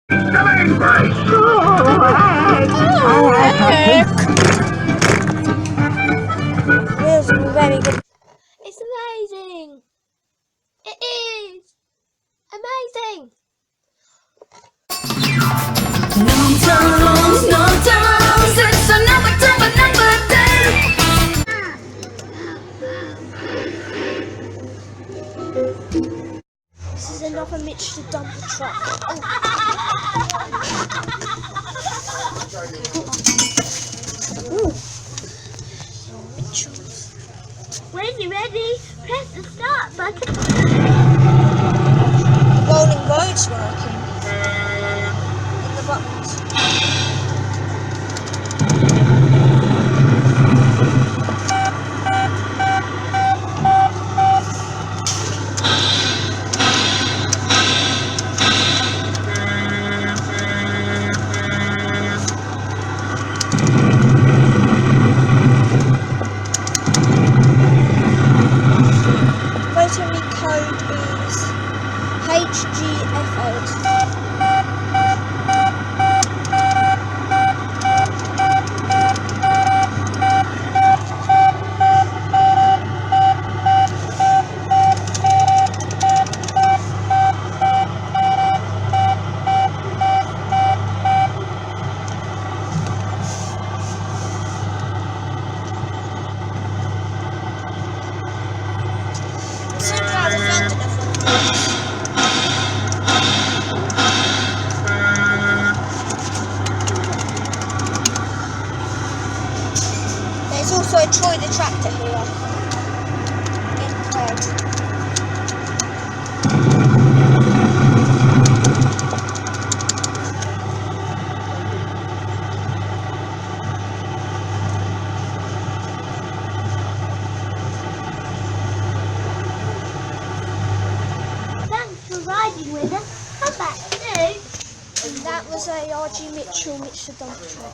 Wheels are very good. It's amazing. It is amazing. No tunnels, it's another day. This is another Mitch to dump the truck. Oh. Mitchell's. When you're ready, press the start button. Rolling road's working. In the buttons. Voting code is HGF8. There's also a Troy the tractor here in red. Thanks for riding with us. Come back soon. And that was a RG Mitchell the dump truck.